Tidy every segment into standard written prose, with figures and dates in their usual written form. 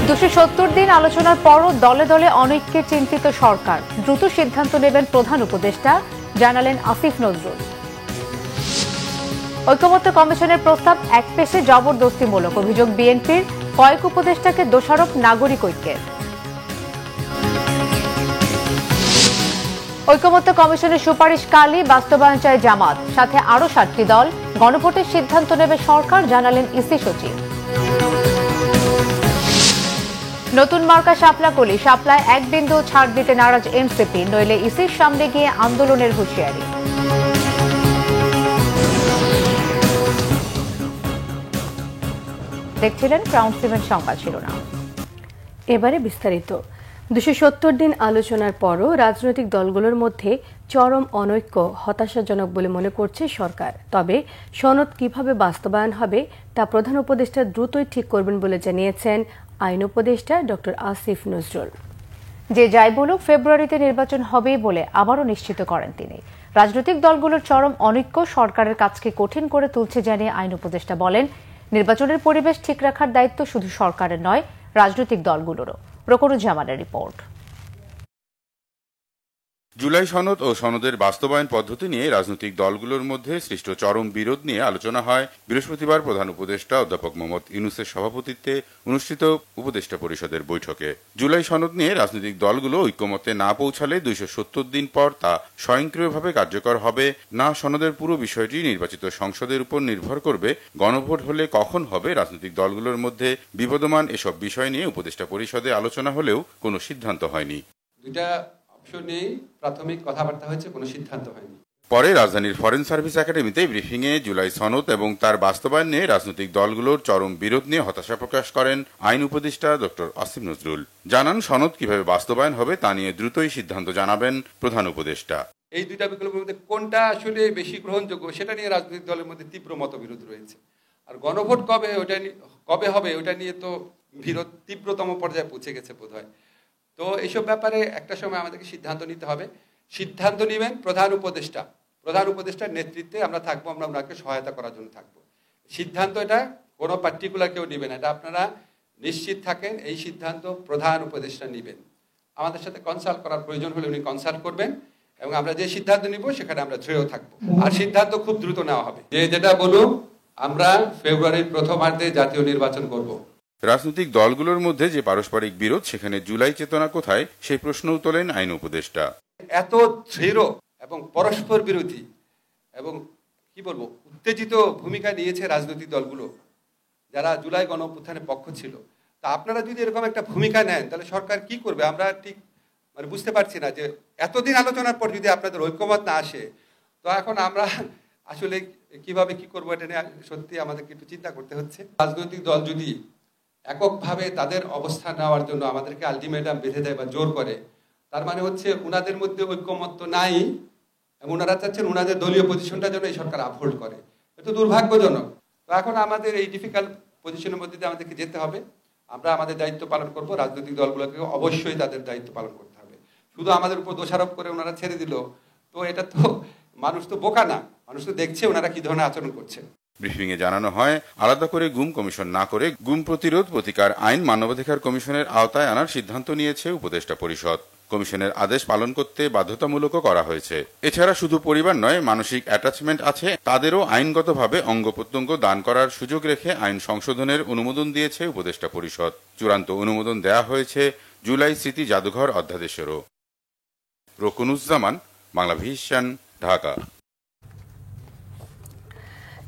270 দিন আলোচনার পরও দলে দলে অনৈক্যে চিন্তিত সরকার। দ্রুত সিদ্ধান্ত নেবেন প্রধান উপদেষ্টা, জানালেন আসিফ নজরুল। ঐকমত্য কমিশনের প্রস্তাব একপেশে জবরদস্তিমূলক, অভিযোগ বিএনপির। কয়েক উপদেষ্টাকে দোষারোপ নাগরিক ঐক্যের। ঐকমত্য কমিশনের সুপারিশ কালই বাস্তবায়ন চায় জামাত, সাথে আরো 7টি দল। গণভোটের সিদ্ধান্ত নেবে সরকার, জানালেন ইসি সচিব। নতুন মার্কা শাপলা কলি, শাপলায় এক বিন্দু ছাড় দিতে নারাজ এনসিপি, নইলে ইসির সামনে গিয়ে আন্দোলনের হুঁশিয়ারি। দেখছিলেন ক্রাউন সিমেন্ট সংবাদ শিরোনাম। এবারে বিস্তারিত। 270 দিন আলোচনার পরও রাজনৈতিক দলগুলোর মধ্যে চরম অনৈক্য হতাশাজনক বলে মনে করছে সরকার। তবে সনদ কিভাবে বাস্তবায়ন হবে তা প্রধান উপদেষ্টা দ্রুতই ঠিক করবেন বলে জানিয়েছেন আইন উপদেষ্টা ডক্টর আসিফ নজরুল। যে যাই বলুক, ফেব্রুয়ারিতে নির্বাচন হবেই বলে আবারও নিশ্চিত করেন তিনি। রাজনৈতিক দলগুলোর চরম অনৈক্য সরকারের কাজকে কঠিন করে তুলছে জানিয়ে আইন উপদেষ্টা বলেন, নির্বাচনের পরিবেশ ঠিক রাখার দায়িত্ব শুধু সরকারের নয়, রাজনৈতিক দলগুলোরও। রকনুজ্জামানের রিপোর্ট। জুলাই সনদ ও সনদের বাস্তবায়ন পদ্ধতি নিয়ে রাজনৈতিক দলগুলোর মধ্যে সৃষ্ট চরম বিরোধ নিয়ে আলোচনা হয় বৃহস্পতিবার প্রধান উপদেষ্টা অধ্যাপক মোহাম্মদ ইউনূসের সভাপতিত্বে অনুষ্ঠিত উপদেষ্টা পরিষদের বৈঠকে। জুলাই সনদ নিয়ে রাজনৈতিক দলগুলো ঐক্যমত্যে না পৌঁছালে 270 দিন পর তা স্বয়ংক্রিয়ভাবে কার্যকর হবে না। সনদের পুরো বিষয়টি নির্বাচিত সংসদের উপর নির্ভর করবে। গণভোট হলে কখন হবে, রাজনৈতিক দলগুলোর মধ্যে বিবদমান এসব বিষয় নিয়ে উপদেষ্টা পরিষদে আলোচনা হলেও কোনো সিদ্ধান্ত হয়নি। প্রাথমিক কথাবার্তা হয়েছে, কোনো সিদ্ধান্ত হয়নি। পরে রাজধানীর ফরেন সার্ভিস একাডেমিতে ব্রিফিংয়ে জুলাই সনদ এবং তার বাস্তবায়ন নিয়ে রাজনৈতিক দলগুলোর চরম বিরোধ নিয়ে হতাশা প্রকাশ করেন আইন উপদেষ্টা ডক্টর আসিফ নজরুল। জানান, সনদ কিভাবে বাস্তবায়ন হবে তা নিয়ে দ্রুতই সিদ্ধান্ত জানাবেন প্রধান উপদেষ্টা। এই দুইটা বিকল্পের মধ্যে কোনটা আসলে বেশি গ্রহণযোগ্য সেটা নিয়ে রাজনৈতিক দলের মধ্যে তীব্র মতবিরোধ রয়েছে। আর গণভোট কবে হবে ওটা নিয়ে তো বিরোধ তীব্রতম পর্যায়ে পৌঁছে গেছে বোধহয়। তো এইসব ব্যাপারে একটা সময় আমাদেরকে সিদ্ধান্ত নিতে হবে। সিদ্ধান্ত নেবেন প্রধান উপদেষ্টা। প্রধান উপদেষ্টার নেতৃত্বে আমরা থাকবো, আমরা ওনাকে সহায়তা করার জন্য থাকবো। সিদ্ধান্ত এটা কোনো পার্টিকুলার কেউ নেবেন, এটা আপনারা নিশ্চিত থাকেন। এই সিদ্ধান্ত প্রধান উপদেষ্টা নেবেন। আমাদের সাথে কনসাল্ট করার প্রয়োজন হলে উনি কনসাল্ট করবেন এবং আমরা যে সিদ্ধান্ত নিব সেখানে আমরা দৃঢ় থাকবো। আর সিদ্ধান্ত খুব দ্রুত নেওয়া হবে। যেটা বলুন, আমরা ফেব্রুয়ারির প্রথমার্ধে জাতীয় নির্বাচন করব। রাজনৈতিক দলগুলোর মধ্যে যে পারস্পরিক বিরোধ, সেখানে জুলাই চেতনা কোথায়, সেই প্রশ্নও তোলেন আইন উপদেষ্টা। এত দৃঢ় এবং পরস্পর বিরোধী এবং কি বলবো উত্তেজিত ভূমিকা নিয়েছে রাজনৈতিক দলগুলো যারা জুলাই গণঅভ্যুত্থানের পক্ষ ছিল। তা আপনারা যদি এরকম একটা ভূমিকা নেন তাহলে সরকার কি করবে আমরা ঠিক বুঝতে পারছি না। যে এতদিন আলোচনার পর যদি আপনাদের ঐক্যমত না আসে, তো এখন আমরা আসলে কিভাবে কি করবো এটা নিয়ে সত্যি আমাদেরকে একটু চিন্তা করতে হচ্ছে। রাজনৈতিক দল যদি এককভাবে তাদের অবস্থান নেওয়ার জন্য আমাদেরকে আলটিমেটাম বেঁধে দেয় বা জোর করে, তার মানে হচ্ছে উনাদের মধ্যে ঐক্যমত্য নাই এবং ওনারা চাচ্ছেন উনাদের দলীয় পজিশনটা যেন এই সরকার আপহোল্ড করে। এটা দুর্ভাগ্যজনক। তো এখন আমাদের এই ডিফিকাল্ট পজিশনের মধ্যে দিয়ে আমাদেরকে যেতে হবে। আমরা আমাদের দায়িত্ব পালন করব। রাজনৈতিক দলগুলোকে অবশ্যই তাদের দায়িত্ব পালন করতে হবে। শুধু আমাদের উপর দোষারোপ করে ওনারা ছেড়ে দিল, তো এটা তো মানুষ তো বোকা না, মানুষ তো দেখছে ওনারা কি ধরনের আচরণ করছে। ব্রিফিংয়ে জানানো হয়, আলাদা করে গুম কমিশন না করে গুম প্রতিরোধ প্রতিকার আইন মানবাধিকার কমিশনের আওতায় আনার সিদ্ধান্ত নিয়েছে উপদেষ্টা পরিষদ। কমিশনের আদেশ পালন করতে বাধ্যতামূলকও করা হয়েছে। এছাড়া শুধু পরিবার নয়, মানসিক অ্যাটাচমেন্ট আছে তাদেরও আইনগতভাবে অঙ্গ প্রত্যঙ্গ দান করার সুযোগ রেখে আইন সংশোধনের অনুমোদন দিয়েছে উপদেষ্টা পরিষদ। চূড়ান্ত অনুমোদন দেয়া হয়েছে জুলাই স্মৃতি জাদুঘর অধ্যাদেশেরও। রকনুজ্জামান, বাংলা ভিশন, ঢাকা।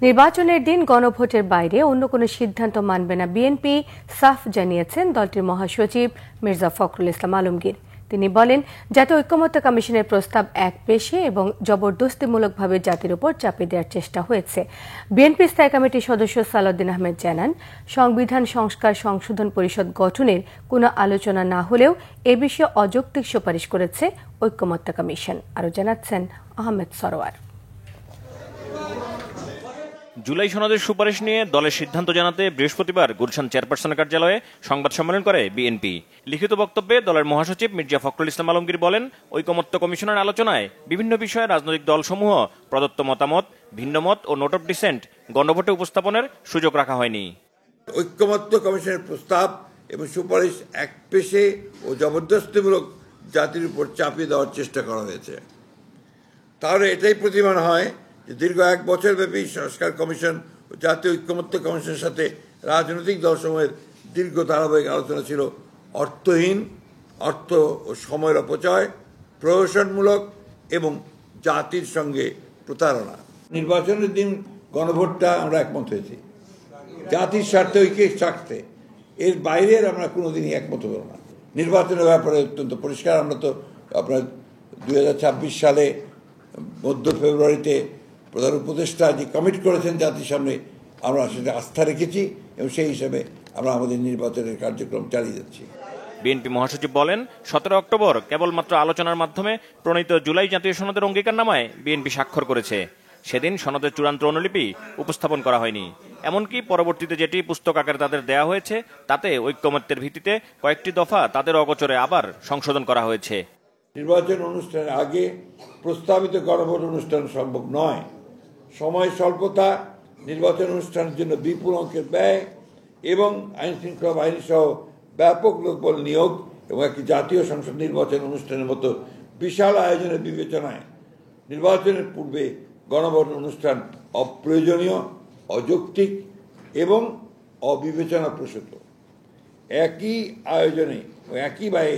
নির্বাচনের দিন গণভোটের বাইরে অন্য কোনো সিদ্ধান্ত মানবে না বিএনপি, সাফ জানিয়েছেন দলটির মহাসচিব মির্জা ফখরুল ইসলাম আলমগীর। তিনি বলেন, জাতীয় ঐকমত্য কমিশনের প্রস্তাব একপেশে এবং জবরদস্তিমূলকভাবে জাতির উপর চাপিয়ে দেওয়ার চেষ্টা হয়েছে। বিএনপি স্থায়ী কমিটির সদস্য সালাউদ্দিন আহমেদ জানান, সংবিধান সংস্কার সংশোধন পরিষদ গঠনের কোনো আলোচনা না হলেও এ বিষয়ে অযৌক্তিক সুপারিশ করেছে ঐকমত্য কমিশন। আরও জানাচ্ছেন আহমেদ সরোয়ার। জুলাই সনদের সুপারিশ নিয়ে দলের সিদ্ধান্ত জানাতে বৃহস্পতিবার গুলশান চেয়ারপারসনের কার্যালয়ে সংবাদ সম্মেলন করে বিএনপি। লিখিত বক্তব্যে দলের মহাসচিব মির্জা ফখরুল ইসলাম আলমগীর বলেন, ঐকমত্য কমিশনের আলোচনায় বিভিন্ন বিষয়ে রাজনৈতিক দলসমূহ প্রদত্ত মতামত, ভিন্নমত ও নোট অফ ডিসেন্ট গণভোটে উপস্থাপনের সুযোগ রাখা হয়নি। ঐকমত্য কমিশনের প্রস্তাব এবং সুপারিশ একপেশে ও জবরদস্তিমূলক জাতির উপর চাপিয়ে দেওয়ার চেষ্টা করা হয়েছে। তাহলে এটাই প্রতিমান হয় যে দীর্ঘ 1 বছরব্যাপী সংস্কার কমিশন ও জাতীয় ঐক্যমত্য কমিশনের সাথে রাজনৈতিক দলসমূহের দীর্ঘ ধারাবাহিক আলোচনা ছিল অর্থহীন, অর্থ ও সময়ের অপচয়, প্রহসনমূলক এবং জাতির সঙ্গে প্রতারণা। নির্বাচনের দিন গণভোটটা আমরা একমত হয়েছি জাতির স্বার্থে, ঐক্যের স্বার্থে। এর বাইরের আমরা কোনোদিনই একমত হব না। নির্বাচনের ব্যাপারে অত্যন্ত পরিষ্কার। আমরা তো আপনার 2026 সালে মধ্য ফেব্রুয়ারিতে প্রধান উপদেষ্টা যে কমিট করেছেন জাতির সামনে, আমরা সেটা আস্থা রেখেছি এবং সেই হিসাবে আমরা আমাদের নির্বাচনের কার্যক্রম চালিয়ে যাচ্ছি। বিএনপি মহাসচিব বলেন, 17 অক্টোবর কেবলমাত্র আলোচনার মাধ্যমে প্রণীত জুলাই জাতীয় সনদের অঙ্গীকারনামায় বিএনপি স্বাক্ষর করেছে। সেদিন সনদের চূড়ান্ত অনুলিপি উপস্থাপন করা হয়নি। এমনকি পরবর্তীতে যেটি পুস্তক আকারে তাদের দেয়া হয়েছে, তাতে ঐক্যমত্যের ভিত্তিতে কয়েকটি দফা তাদের অগোচরে আবার সংশোধন করা হয়েছে। নির্বাচন অনুষ্ঠানের আগে প্রস্তাবিত গণভোট অনুষ্ঠান সম্ভব নয়। সময় স্বল্পতা, নির্বাচন অনুষ্ঠানের জন্য বিপুল অঙ্কের ব্যয় এবং আইন শৃঙ্খলা বাহিনী সহ ব্যাপক লোকবল নিয়োগ এবং একটি জাতীয় সংসদ নির্বাচন অনুষ্ঠানের মতো বিশাল আয়োজনের বিবেচনায় নির্বাচনের পূর্বে গণভোট অনুষ্ঠান অপ্রয়োজনীয়, অযৌক্তিক এবং অবিবেচনাপ্রসূত। একই আয়োজনে ও একই ব্যয়ে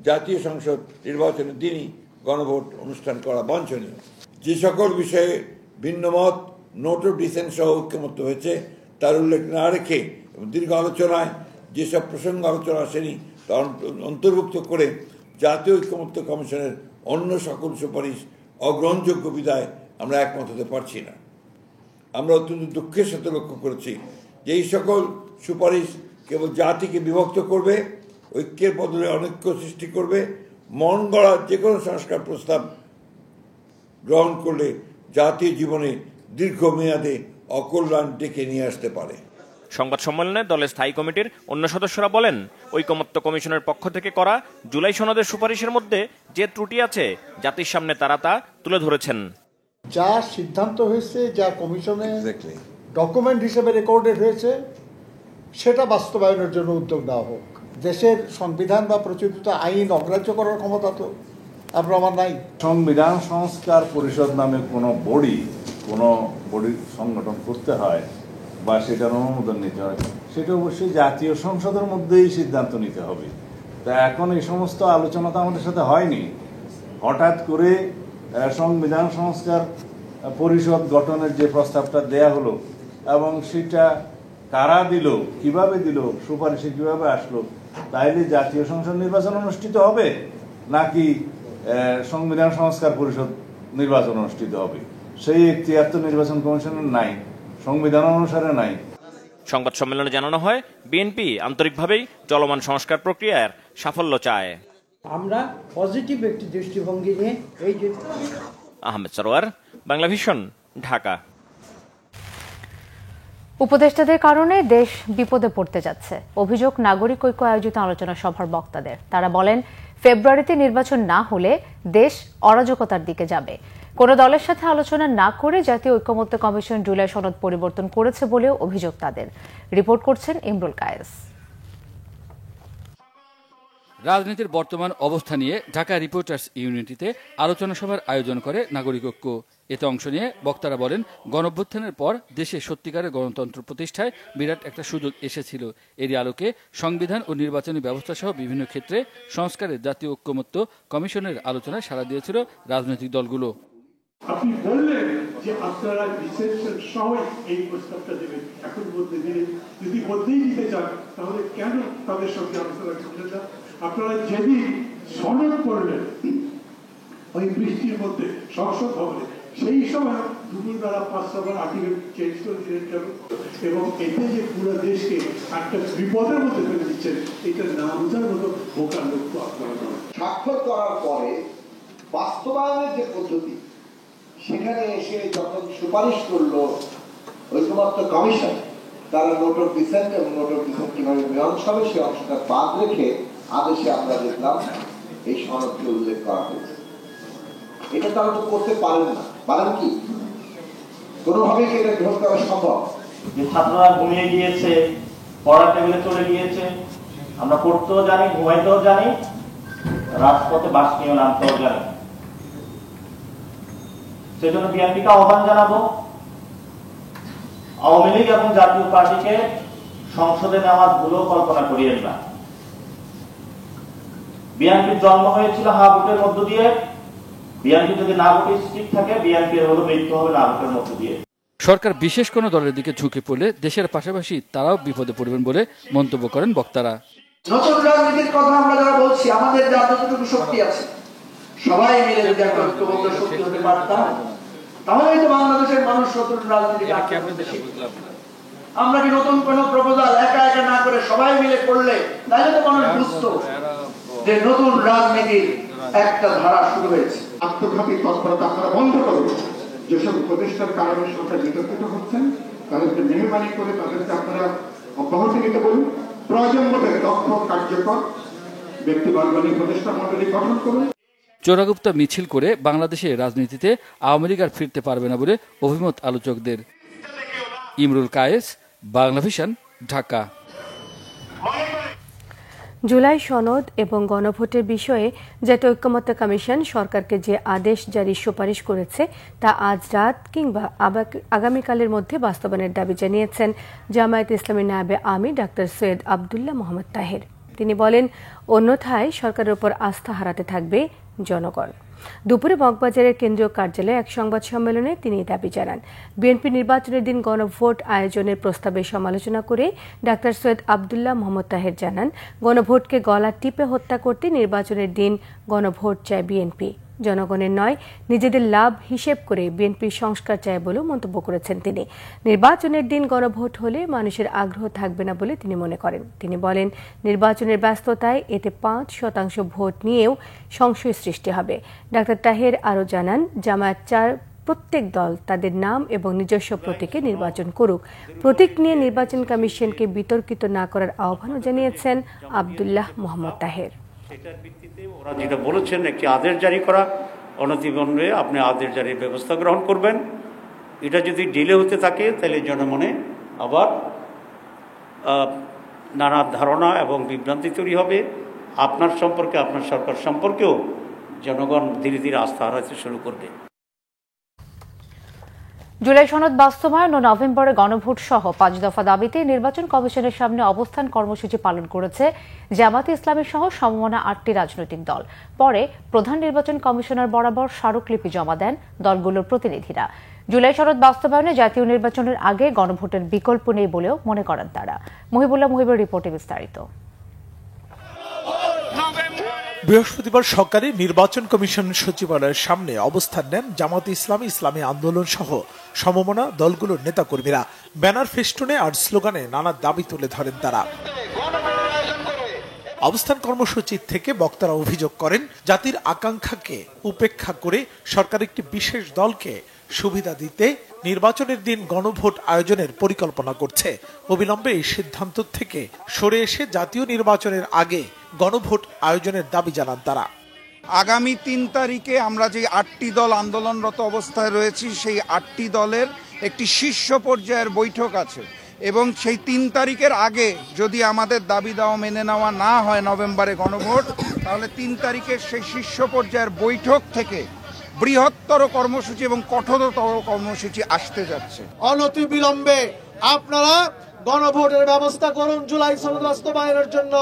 জাতীয় সংসদ নির্বাচনের দিনই গণভোট অনুষ্ঠান করা বাঞ্ছনীয়। যে সকল বিষয়ে ভিন্নমত, নোট অফ ডিসেন্ট সহ ঐক্যমত্য হয়েছে তার উল্লেখ না রেখে এবং দীর্ঘ আলোচনায় যেসব প্রসঙ্গ আলোচনা আসেনি তা অন্তর্ভুক্ত করে জাতীয় ঐক্যমত্য কমিশনের অন্য সকল সুপারিশ অগ্রহণযোগ্য বিধায় আমরা একমত হতে পারছি না। আমরা অত্যন্ত দুঃখের সাথে লক্ষ্য করেছি যে এই সকল সুপারিশ কেবল জাতিকে বিভক্ত করবে, ঐক্যের বদলে অনৈক্য সৃষ্টি করবে। মন গড়া যে কোনো সংস্কার প্রস্তাব গ্রহণ করলে জাতীয় জীবনে দীর্ঘমেয়াদে অকল্যাণ ডেকে নিয়ে আসতে পারে। সংবাদ সম্মেলনে দলের স্থায়ী কমিটির অন্য সদস্যরা বলেন, ঐকমত্য কমিশনের পক্ষ থেকে করা জুলাই সনদের সুপারিশের মধ্যে যে ত্রুটি আছে জাতির সামনে তারা তা তুলে ধরেছেন। যা সিদ্ধান্ত হয়েছে, যা কমিশনে ডকুমেন্ট হিসেবে রেকর্ডেড হয়েছে, সেটা বাস্তবায়নের জন্য উদ্যোগ নেওয়া হোক। দেশের সংবিধান বা প্রচলিত আইন অগ্রাহ্য করার ক্ষমতা তো আমার নাই। সংবিধান সংস্কার পরিষদ নামে কোনো বডি সংগঠন করতে হয় বা সেটার অনুমোদন নিতে হয়, সেটা অবশ্যই জাতীয় সংসদের মধ্যেই সিদ্ধান্ত নিতে হবে। তা এখন এই সমস্ত আলোচনা তো আমাদের সাথে হয়নি। হঠাৎ করে সংবিধান সংস্কার পরিষদ গঠনের যে প্রস্তাবটা দেয়া হলো এবং সেটা কারা দিল, কিভাবে দিল, সুপারিশে কিভাবে আসলো, তাইলে জাতীয় সংসদ নির্বাচন অনুষ্ঠিত হবে নাকি সংবিধান সংস্কার পরিষদ নির্বাচন অনুষ্ঠিত হবে? সেই এখতিয়ার তো নির্বাচন কমিশনের নাই, সংবিধান অনুসারে নাই। সংবাদ সম্মেলনে জানানো হয়, বিএনপি আন্তরিকভাবেই চলমান সংস্কার প্রক্রিয়ার সাফল্য চায়। আমরা পজিটিভ একটি দৃষ্টিভঙ্গি নিয়ে এই যে আহমেদ সরোয়ার, বাংলা ভিশন, ঢাকা। উপদেষ্টাদের কারণে দেশ বিপদে পড়তে যাচ্ছে, অভিযোগ নাগরিক ঐক্য আয়োজিত আলোচনা সভার বক্তাদের। তারা বলেন, ফেব্রুয়ারিতে নির্বাচন না হলে দেশ অরাজকতার দিকে যাবে। কোন দলের সাথে আলোচনা না করে জাতীয় ঐক্যমত্য কমিশন জুলাই সনদ পরিবর্তন করেছে বলেও অভিযোগ তাদের। রিপোর্ট করছেন ইমরুল কায়েস। রাজনীতির বর্তমান অবস্থা নিয়ে ঢাকা রিপোর্টার্স ইউনিটিতে আলোচনা সভার আয়োজন করে নাগরিক ঐক্য। এতে অংশ নিয়ে বক্তারা বলেন, গণঅভ্যুত্থানের পর দেশে সত্যিকারের গণতন্ত্র প্রতিষ্ঠায় বিরাট একটা সুযোগ এসেছিল। এরই আলোকে সংবিধান ও নির্বাচনী ব্যবস্থা সহ বিভিন্ন ক্ষেত্রে সংস্কারের জাতীয় ঐক্যমত্য কমিশনের আলোচনায় সাড়া দিয়েছিল রাজনৈতিক দলগুলো। আপনি বললেন যে আপনারা রিসেপশন সহ এই প্রস্তাবটা দেবেন, এখন বলতে দিলেন যদি বলতেই দিতে চান তাহলে কেন তাদের সঙ্গে আলোচনা করলেন না? আপনারা যেদিন সনদ করলেন ওই বৃষ্টির মধ্যে সংসদ ভবনে, সেই সময় দুপুরবেলা 5 নম্বর আর্টিকেল চেঞ্জ করে দিলেন কেন? এবং এতে যে পুরো দেশকে একটা বিপদের মধ্যে ফেলে দিচ্ছেন, এটা না বোঝার মতো বোকার লক্ষ্য আপনারা স্বাক্ষর করার পরে বাস্তবায়নের যে পদ্ধতি, সেখানে এসে যখন সুপারিশ করলো ঐক্যমত্য কমিশন, তারা নোট অফ ডিসেন্ট এবং নোট অফ ডিসেন্ট কিভাবে মীমাংস হবে সেই অংশটা বাদ রেখে আদেশে আমরা দেখলাম এই সনদকে উল্লেখ করা হয়েছে। এটা তারা তো করতে পারেন না। পারেন কি? কোনোভাবে কি এটা গ্রহণ করা সম্ভব? যে ছাত্ররা ঘুমিয়ে গিয়েছে, পড়া টেবিলে চলে গিয়েছে, আমরা পড়তেও জানি, ঘুমাইতেও জানি, রাজপথে বাস নিয়ে নামতেও জানি। সেজন্য বিএনপিকে আহ্বান জানাবো, আওয়ামী লীগ এবং জাতীয় পার্টিকে সংসদে নেওয়ার ভুলও কল্পনা করিয়েন না। বিএনপির জন্ম হয়েছিল হা ভোটের মধ্য দিয়ে। বিএনপি যদি না ভোটে স্থির থাকে, বিএনপির হলো মৃত্যু হবে না ভোটের মধ্য দিয়ে। সরকার বিশেষ কোনো দলের দিকে ঝুঁকে পড়লে দেশের পাশাপাশি তারাও বিপদে পড়বেন বলে মন্তব্য করেন বক্তারা। নতুন রাজনীতির কথা আমরা যারা বলছি, আমাদের যা যতটুকু শক্তি আছে সবাই মিলে যদি একটা ঐক্যবদ্ধ শক্তি হতে পারতাম, তাহলেই তো বাংলাদেশের মানুষ নতুন রাজনীতি। আমরা কি নতুন কোন প্রপোজাল একা একা না করে সবাই মিলে করলে, তাহলে তো মানুষ বুঝতো যে নতুন রাজনীতির একটা ধারা শুরু হয়েছে। আত্মঘাতী তৎপরতা আপনারা বন্ধ করুন। যেসব উপদেষ্টার কারণে সরকার বিতর্কিত হচ্ছেন, তাদেরকে মেহরবানি করে তাদেরকে আপনারা অব্যাহতি নিতে বলুন। প্রয়োজন মতো দক্ষ কার্যকর ব্যক্তিবর্গ নিয়ে উপদেষ্টা মণ্ডলী গঠন করুন। চোরাগুপ্তা মিছিল করে বাংলাদেশে রাজনীতিতে আওয়ামী লীগ আর ফিরতে পারবে না বলে অভিমত আলোচকদের। ইমরুল কায়েস, বাংলা ভিশন, ঢাকা। জুলাই সনদ এবং গণভোটের বিষয়ে জাতীয় ঐকমত্য কমিশন সরকারকে যে আদেশ জারির সুপারিশ করেছে তা আজ রাত কিংবা আগামীকালের মধ্যে বাস্তবায়নের দাবি জানিয়েছেন জামায়াতে ইসলামীর নায়েবে আমির ডাক্তার সৈয়দ আবদুল্লাহ মোহাম্মদ তাহের। তিনি বলেন, অন্যথায় সরকারের উপর আস্থা হারাতে থাকবে জনগণ। দুপুরে মগবাজারের কেন্দ্রীয় কার্যালয়ে এক সংবাদ সম্মেলনে তিনি দাবি জানান। বিএনপি নির্বাচনের দিন গণভোট আয়োজনের প্রস্তাবের সমালোচনা করে ডাক্তার সৈয়দ আবদুল্লাহ মোহাম্মদ তাহের জানান, গণভোটকে গলা টিপে হত্যা করতে নির্বাচনের দিন গণভোট চায় বিএনপি। জনগণের নয়, নিজেদের লাভ হিসেব করে বিএনপির সংস্কার চায় বলেও মন্তব্য করেছেন তিনি। নির্বাচনের দিন গণভোট হলে মানুষের আগ্রহ থাকবে না বলে তিনি মনে করেন। তিনি বলেন, নির্বাচনের ব্যস্ততায় এতে 5% ভোট নিয়েও সংশয় সৃষ্টি হবে। ডাক্তার তাহের আরও জানান, জামায়াত চার প্রত্যেক দল তাদের নাম এবং নিজস্ব প্রতীকে নির্বাচন করুক। প্রতীক নিয়ে নির্বাচন কমিশনকে বিতর্কিত না করার আহ্বানও জানিয়েছেন আবদুল্লাহ মোহাম্মদ তাহের। সেটার ভিত্তিতে ওরা যেটা বলেছেন, একটি আদেশ জারি করা, অনতিবিলম্বে আপনি আদেশ জারির ব্যবস্থা গ্রহণ করবেন। এটা যদি ডিলে হতে থাকে তাহলে জনমনে আবার নানা ধারণা এবং বিভ্রান্তি তৈরি হবে। আপনার সম্পর্কে, আপনার সরকার সম্পর্কেও জনগণ ধীরে ধীরে আস্থা হারাতে শুরু করবে। জুলাই সনদ বাস্তবায়ন ও নভেম্বরে গণভোট সহ 5 দফা দাবিতে নির্বাচন কমিশনের সামনে অবস্থান কর্মসূচি পালন করেছে জামায়াতে ইসলামী সহ সমমনা 8টি রাজনৈতিক দল। পরে প্রধান নির্বাচন কমিশনার বরাবর স্মারকলিপি জমা দেন দলগুলোর প্রতিনিধিরা। জুলাই সনদ বাস্তবায়নে জাতীয় নির্বাচনের আগে গণভোটের বিকল্প নেই বলেও মনে করেন তারা। মহিবুল্লাহ মুহিবের রিপোর্টে বিস্তারিত। বৃহস্পতিবার সকালে নির্বাচন কমিশন সচিবালয়ের সামনে অবস্থান নেন জামায়াতে ইসলামী, ইসলামী আন্দোলন সহ সমমনা দলগুলোর নেতাকর্মীরা। ব্যানার, ফেস্টুনে আর স্লোগানে নানা দাবি তুলে ধরেন তারা। অবস্থান কর্মসূচি থেকে বক্তারা অভিযোগ করেন, জাতির আকাঙ্ক্ষাকে উপেক্ষা করে সরকার একটি বিশেষ দলকে সুবিধা দিতে নির্বাচনের দিন গণভোট আয়োজনের পরিকল্পনা করছে। অবিলম্বে এই সিদ্ধান্ত থেকে সরে এসে জাতীয় নির্বাচনের আগে গণভোট আয়োজনের দাবি জানান তারা। আগামী 3 তারিখে আমরা যে 8টি দল আন্দোলনরত অবস্থায় রয়েছি, সেই 8টি দলের একটি শীর্ষ পর্যায়ের বৈঠক আছে এবং সেই 3 তারিখের আগে যদি আমাদের দাবি দাওয়া মেনে নেওয়া না হয় নভেম্বরে গণভোট, তাহলে 3 তারিখের সেই শীর্ষ পর্যায়ের বৈঠক থেকে বৃহত্তর কর্মসূচি এবং কঠোরতর কর্মসূচি আসতে যাচ্ছে। অনতিবিলম্বে আপনারা গণভোটের ব্যবস্থা করুন জুলাই সনদ বাস্তবায়নের জন্য।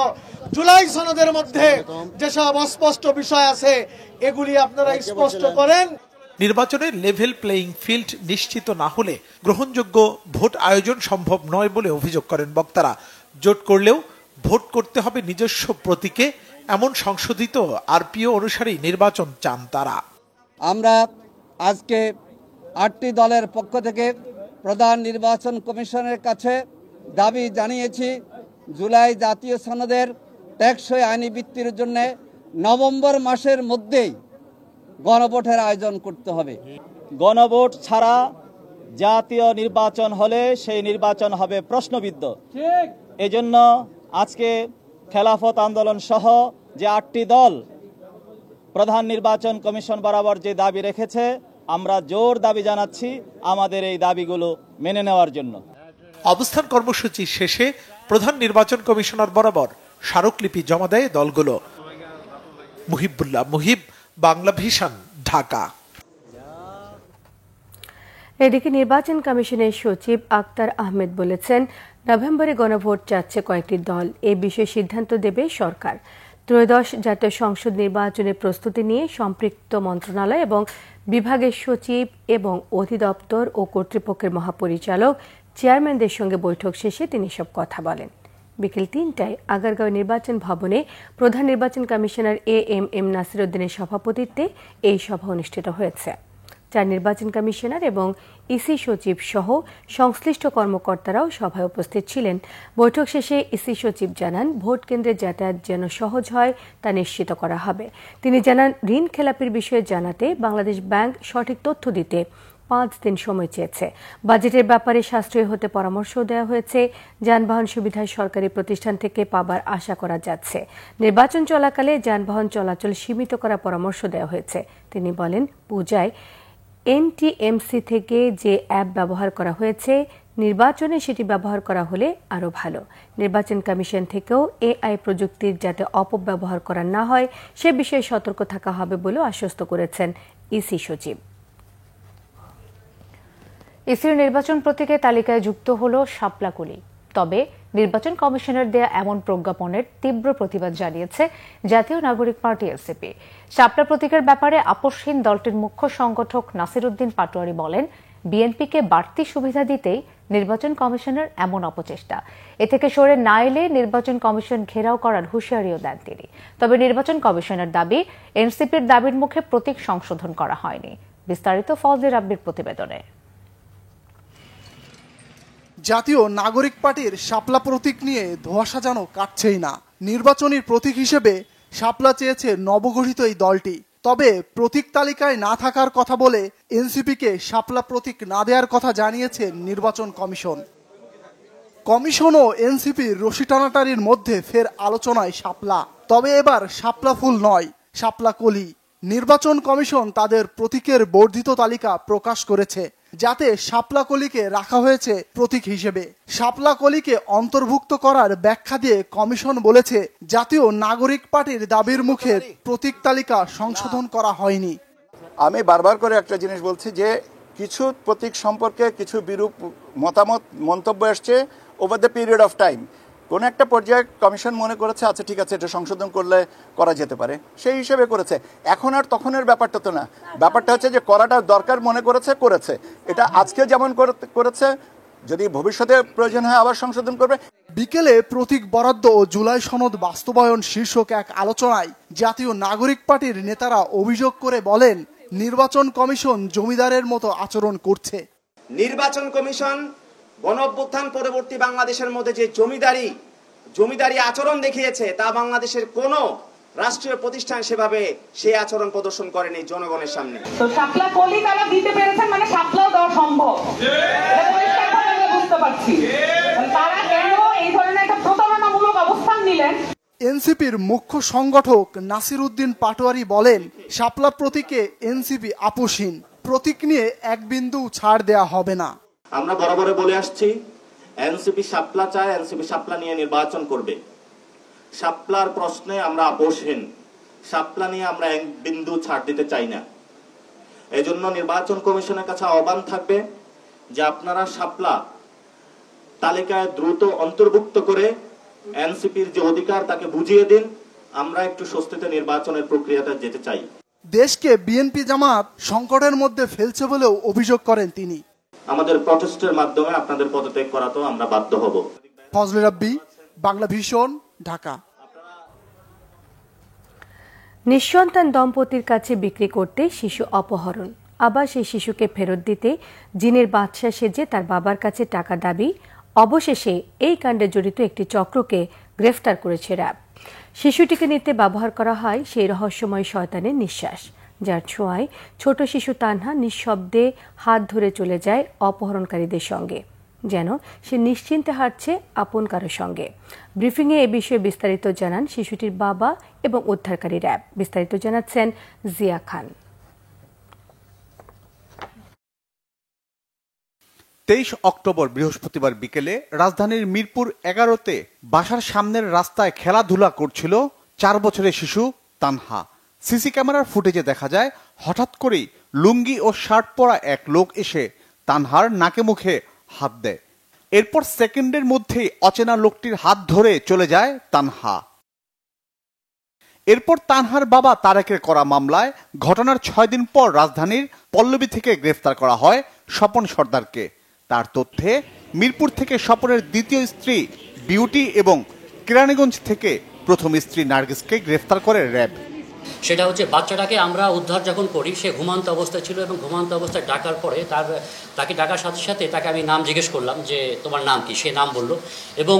জুলাই সনদের মধ্যে যেসব অস্পষ্ট বিষয় আছে এগুলি আপনারা স্পষ্ট করেন। নির্বাচনের লেভেল প্লেইং ফিল্ড নিশ্চিত না হলে গ্রহণযোগ্য ভোট আয়োজন সম্ভব নয় বলে অভিযোগ করেন বক্তারা। জোট করলেও ভোট করতে হবে নিজস্ব প্রতীকে, এমন সংশোধিত আরপিও অনুসারেই নির্বাচন চান তারা। আমরা আজকে 8টি দলের পক্ষ থেকে প্রধান নির্বাচন কমিশনের কাছে দাবি জানিয়েছি, জুলাই জাতীয় সনদের টেকসই আইনি ভিত্তির জন্য নভেম্বর মাসের মধ্যেই গণভোটের আয়োজন করতে হবে। গণভোট ছাড়া জাতীয় নির্বাচন হলে সেই নির্বাচন হবে প্রশ্নবিদ্ধ। এজন্য আজকে খেলাফত আন্দোলন সহ যে 8টি দল প্রধান নির্বাচন কমিশন বরাবর যে দাবি রেখেছে, আমরা জোর দাবি জানাচ্ছি আমাদের এই দাবিগুলো মেনে নেওয়ার জন্য। অবস্থান কর্মসূচি শেষে প্রধান নির্বাচন কমিশনার বরাবর স্মারকলিপি জমা দেয় দলগুলো। মুহিবুল্লাহ মুহিব, বাংলা ভিশন, ঢাকা। এদিকে নির্বাচন কমিশনের সচিব আক্তার আহমেদ বলেছেন, নভেম্বরে গণভোট চাচ্ছে কয়েকটি দল, এ বিষয়ে সিদ্ধান্ত দেবে সরকার। ত্রয়োদশ জাতীয় সংসদ নির্বাচনের প্রস্তুতি নিয়ে সম্পৃক্ত মন্ত্রণালয় এবং বিভাগের সচিব এবং অধিদপ্তর ও কর্তৃপক্ষের মহাপরিচালক চেয়ারম্যানদের সঙ্গে বৈঠক শেষে তিনি সব কথা বলেন। বিকেল ৩টায় আগারগাঁও নির্বাচন ভবনে প্রধান নির্বাচন কমিশনার এএমএম নাসির উদ্দিনের সভাপতিত্বে এই সভা অনুষ্ঠিত হয়েছে। ৪ নির্বাচন কমিশনার এবং ইসি সচিব সহ সংশ্লিষ্ট কর্মকর্তারাও সভায় উপস্থিত ছিলেন। বৈঠক শেষে ইসি সচিব জানান, ভোট কেন্দ্রে যাতায়াত যেন সহজ হয় তা নিশ্চিত করা হবে। তিনি জানান, ঋণ খেলাপির বিষয়ে জানাতে বাংলাদেশ ব্যাংক সঠিক তথ্য দিতে 5 দিন সময় চেয়েছে। বাজেটের ব্যাপারে সাশ্রয়ী হতে পরামর্শ দেওয়া হয়েছে। যানবাহন সুবিধা সরকারি প্রতিষ্ঠান থেকে পাবার আশা করা যাচ্ছে। নির্বাচন চলাকালে যানবাহন চলাচল সীমিত করার পরামর্শ দেওয়া হয়েছে। তিনি বলেন, পূজায় এনটিএমসি থেকে যে অ্যাপ ব্যবহার করা হয়েছে, নির্বাচনে সেটি ব্যবহার করা হলে আরও ভালো। নির্বাচন কমিশন থেকেও এআই প্রযুক্তির যাতে অপব্যবহার করা না হয় সে বিষয়ে সতর্ক থাকা হবে বলেও আশ্বস্ত করেছেন ইসি সচিব। ইসির নির্বাচন প্রতীকের তালিকায় যুক্ত হল শাপলাকলি। তবে নির্বাচন কমিশনের দেয়া এমন প্রজ্ঞাপনের তীব্র প্রতিবাদ জানিয়েছে জাতীয় নাগরিক পার্টি এনসিপি। শাপলা প্রতীকের ব্যাপারে আপোষহীন দলটির মুখ্য সংগঠক নাসির উদ্দিন পাটোয়ারি বলেন, বিএনপিকে বাড়তি সুবিধা দিতেই নির্বাচন কমিশনের এমন অপচেষ্টা। এ থেকে সরে না এলে নির্বাচন কমিশন ঘেরাও করার হুঁশিয়ারিও দেন তিনি। তবে নির্বাচন কমিশনের দাবি, এনসিপির দাবির মুখে প্রতীক সংশোধন করা হয়নি। বিস্তারিত ফজলে রাব্বির প্রতিবেদনে। জাতীয় নাগরিক পার্টির শাপলা প্রতীক নিয়ে ধোঁয়াশা যেন কাটছেই না। নির্বাচনী প্রতীক হিসেবে শাপলা চেয়েছে নবগঠিত এই দলটি। তবে প্রতীক তালিকায় না থাকার কথা বলে এনসিপিকে শাপলা প্রতীক না দেওয়ার কথা জানিয়েছে নির্বাচন কমিশন। কমিশন ও এনসিপির রশি টানাটানির মধ্যে ফের আলোচনায় শাপলা। তবে এবার শাপলা ফুল নয়, শাপলা কলি। নির্বাচন কমিশন তাদের প্রতীকের বর্ধিত তালিকা প্রকাশ করেছে, যাতে শাপলা কলিকে রাখা হয়েছে প্রতীক হিসেবে। শাপলা কলিকে অন্তর্ভুক্ত করার ব্যাখ্যা দিয়ে কমিশন বলেছে, জাতীয় নাগরিক পার্টির দাবির মুখে প্রতীক তালিকা সংশোধন করা হয়নি। আমি বারবার করে একটা জিনিস বলছি যে কিছু প্রতীক সম্পর্কে কিছু বিরূপ মতামত মন্তব্য আসছে over the period of time. কোন একটা পর্যায়ে কমিশন মনে করেছে আচ্ছা ঠিক আছে এটা সংশোধন করলে করা যেতে পারে, সেই হিসেবে করেছে। এখন আর তখনের ব্যাপারটা তো না, ব্যাপারটা হচ্ছে যে করাটা দরকার মনে করেছে। এটা আজকে যেমন করেছে, যদি ভবিষ্যতে প্রয়োজন হয় আবার সংশোধন করবে। বিকেলে প্রতীক বরাদ্দ ও জুলাই সনদ বাস্তবায়ন শীর্ষক এক আলোচনায় জাতীয় নাগরিক পার্টির নেতারা অভিযোগ করে বলেন, নির্বাচন কমিশন জমিদারের মতো আচরণ করছে। নির্বাচন কমিশন গণঅভ্যুত্থান পরবর্তী বাংলাদেশের মধ্যে যে জমিদারি আচরণ দেখিয়েছে তা বাংলাদেশের কোনো রাষ্ট্রীয় প্রতিষ্ঠান সেভাবে সেই আচরণ প্রদর্শন করেনি জনগণের সামনে। তো শাপলা কলি তারা দিতে পেরেছেন, মানে শাপলাও দেওয়া সম্ভব, বুঝতে পারছি তারা কেন এই ধরনের একটা প্রতারণামূলক অবস্থান নিলেন। এনসিপির মুখ্য সংগঠক নাসির উদ্দিন পাটোয়ারি বলেন, শাপলা প্রতীকে এনসিপি আপোষহীন। প্রতীক নিয়ে এক বিন্দু ছাড় দেয়া হবে না। আমরা বরাবর বলে আসছি, এনসিপি শাপলা চায়, এনসিপি শাপলা নিয়ে নির্বাচন করবে। শাপলার প্রশ্নে আমরা আপোষহীন, শাপলা নিয়ে আমরা এক বিন্দু ছাড় দিতে চাই না। এজন্য নির্বাচন কমিশনের কাছে আহ্বান থাকবে যে আপনারা শাপলা তালিকায় দ্রুত অন্তর্ভুক্ত করে এনসিপির যে অধিকার তাকে বুঝিয়ে দিন। আমরা একটু স্বস্তিতে নির্বাচনের প্রক্রিয়াটা যেতে চাই। দেশকে বিএনপি জামাত সংকটের মধ্যে ফেলছে বলেও অভিযোগ করেন তিনি। আমাদের প্রটেস্টের মাধ্যমে আপনাদের পদত্যাগ করাতেও আমরা বাধ্য হব। ফজলে রাব্বি, বাংলা ভিশন, ঢাকা। নিঃসন্তান দম্পতির কাছে বিক্রি করতে শিশু অপহরণ, আবার সেই শিশুকে ফেরত দিতে জিনের বাদশা সেজে তার বাবার কাছে টাকা দাবি। অবশেষে এই কাণ্ডে জড়িত একটি চক্রকে গ্রেফতার করেছে র্যাব। শিশুটিকে নিতে ব্যবহার করা হয় সেই রহস্যময় শয়তানের নিঃশ্বাস, যার ছোঁয়ায় ছোট শিশু তানহা নিঃশব্দে হাত ধরে চলে যায় অপহরণকারীদের সঙ্গে, যেন সে নিশ্চিন্তে হাঁটছে আপন কারো সঙ্গে। ব্রিফিংয়ে এ বিষয়ে বিস্তারিত জানান শিশুটির বাবা এবং উদ্ধারকারী র্যাব। বিস্তারিত জানাচ্ছেন জিয়া খান। 23 অক্টোবর বৃহস্পতিবার বিকেলে রাজধানীর মিরপুর 11-তে বাসার সামনের রাস্তায় খেলাধুলা করছিল 4 বছরের শিশু তানহা। সিসি ক্যামেরার ফুটেজে দেখা যায় হঠাৎ করেই লুঙ্গি ও শার্ট পরা এক লোক এসে তানহার নাকে মুখে হাত দেয়। এরপর সেকেন্ডের মধ্যেই অচেনা লোকটির হাত ধরে চলে যায় তানহা। এরপর তানহার বাবা তারেকের করা মামলায় ঘটনার 6 দিন পর রাজধানীর পল্লবী থেকে গ্রেফতার করা হয় স্বপন সর্দারকে। তার তথ্যে মিরপুর থেকে স্বপনের দ্বিতীয় স্ত্রী বিউটি এবং কেরানীগঞ্জ থেকে প্রথম স্ত্রী নার্গিসকে গ্রেফতার করে র্যাব। সেটা হচ্ছে বাচ্চাটাকে আমরা উদ্ধার যখন করি, সে ঘুমান্ত অবস্থায় ছিল এবং ঘুমান্ত অবস্থায় ডাকার পরে তাকে ডাকার সাথে সাথে তাকে আমি নাম জিজ্ঞেস করলাম যে তোমার নাম কি, সে নাম বলল এবং